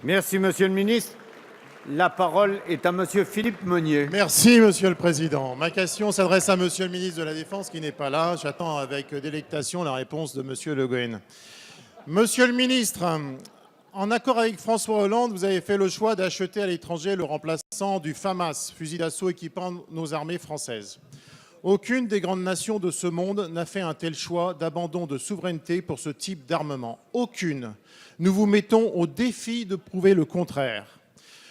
Merci, Monsieur le ministre. La parole est à Monsieur Philippe Meunier. Merci, Monsieur le Président. Ma question s'adresse à Monsieur le ministre de la Défense qui n'est pas là. J'attends avec délectation la réponse de Monsieur Le Gouen. Monsieur le ministre, en accord avec François Hollande, vous avez fait le choix d'acheter à l'étranger le remplaçant du FAMAS, fusil d'assaut équipant nos armées françaises. Aucune des grandes nations de ce monde n'a fait un tel choix d'abandon de souveraineté pour ce type d'armement. Aucune. Nous vous mettons au défi de prouver le contraire.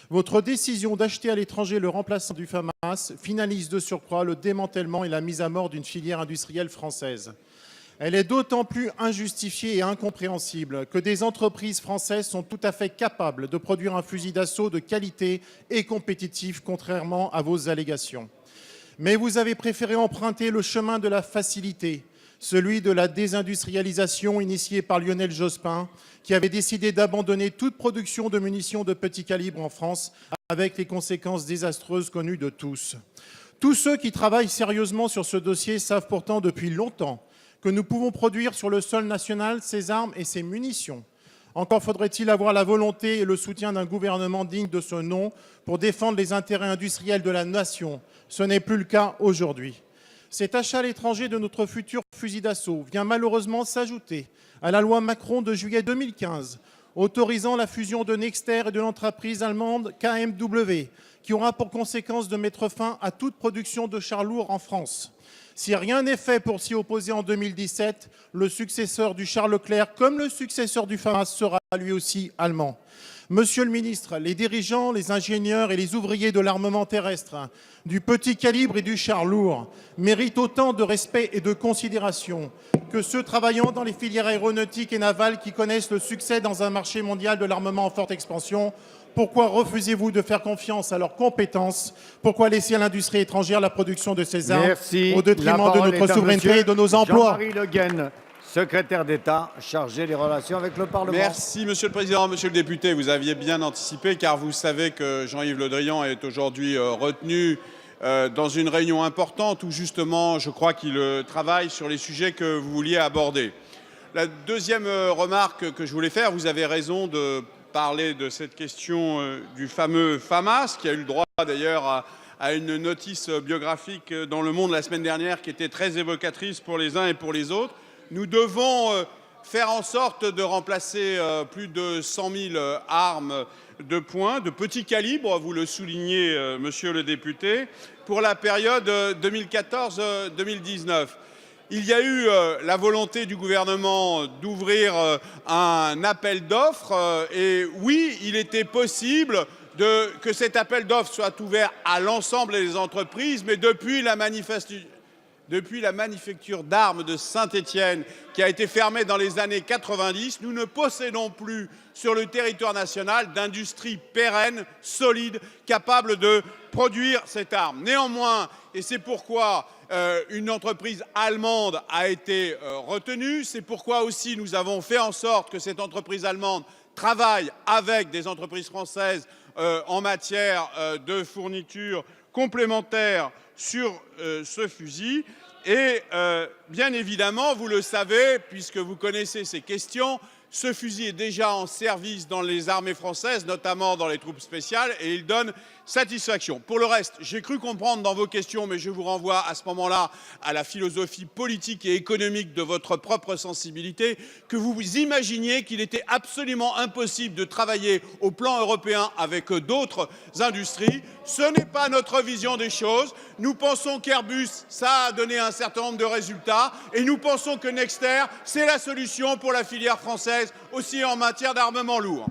Votre décision d'acheter à l'étranger le remplaçant du FAMAS finalise de surcroît le démantèlement et la mise à mort d'une filière industrielle française. Elle est d'autant plus injustifiée et incompréhensible que des entreprises françaises sont tout à fait capables de produire un fusil d'assaut de qualité et compétitif, contrairement à vos allégations. Mais vous avez préféré emprunter le chemin de la facilité, celui de la désindustrialisation initiée par Lionel Jospin, qui avait décidé d'abandonner toute production de munitions de petit calibre en France, avec les conséquences désastreuses connues de tous. Tous ceux qui travaillent sérieusement sur ce dossier savent pourtant depuis longtemps que nous pouvons produire sur le sol national ces armes et ces munitions. Encore faudrait-il avoir la volonté et le soutien d'un gouvernement digne de ce nom pour défendre les intérêts industriels de la nation. Ce n'est plus le cas aujourd'hui. Cet achat à l'étranger de notre futur fusil d'assaut vient malheureusement s'ajouter à la loi Macron de juillet 2015, autorisant la fusion de Nexter et de l'entreprise allemande KMW, qui aura pour conséquence de mettre fin à toute production de chars lourds en France. Si rien n'est fait pour s'y opposer en 2017, le successeur du char Leclerc, comme le successeur du FAMAS, sera lui aussi allemand. Monsieur le ministre, les dirigeants, les ingénieurs et les ouvriers de l'armement terrestre, du petit calibre et du char lourd, méritent autant de respect et de considération que ceux travaillant dans les filières aéronautiques et navales qui connaissent le succès dans un marché mondial de l'armement en forte expansion. Pourquoi refusez-vous de faire confiance à leurs compétences? Pourquoi laisser à l'industrie étrangère la production de ces armes au détriment de notre souveraineté et de nos emplois? Jean-Marie Le Guen, secrétaire d'État chargé des relations avec le Parlement. Merci, Monsieur le Président. Monsieur le député, vous aviez bien anticipé, car vous savez que Jean-Yves Le Drian est aujourd'hui retenu dans une réunion importante où, justement, je crois qu'il travaille sur les sujets que vous vouliez aborder. La deuxième remarque que je voulais faire, vous avez raison de parler de cette question du fameux FAMAS, qui a eu le droit d'ailleurs à une notice biographique dans Le Monde la semaine dernière qui était très évocatrice pour les uns et pour les autres. Nous devons faire en sorte de remplacer plus de 100 000 armes de poing, de petit calibre, vous le soulignez, monsieur le député, pour la période 2014-2019. Il y a eu la volonté du gouvernement d'ouvrir un appel d'offres et oui, il était possible que cet appel d'offres soit ouvert à l'ensemble des entreprises, mais depuis la manufacture d'armes de Saint-Étienne, qui a été fermée dans les années 90, nous ne possédons plus sur le territoire national d'industrie pérenne, solide, capable de produire cette arme. Néanmoins, et c'est pourquoi une entreprise allemande a été retenue, c'est pourquoi aussi nous avons fait en sorte que cette entreprise allemande travaille avec des entreprises françaises en matière de fourniture complémentaire sur ce fusil. Et bien évidemment, vous le savez, puisque vous connaissez ces questions, ce fusil est déjà en service dans les armées françaises, notamment dans les troupes spéciales, et il donne satisfaction. Pour le reste, j'ai cru comprendre dans vos questions, mais je vous renvoie à ce moment-là à la philosophie politique et économique de votre propre sensibilité, que vous imaginiez qu'il était absolument impossible de travailler au plan européen avec d'autres industries. Ce n'est pas notre vision des choses. Nous pensons qu'Airbus, ça a donné un certain nombre de résultats, et nous pensons que Nexter, c'est la solution pour la filière française, aussi en matière d'armement lourd.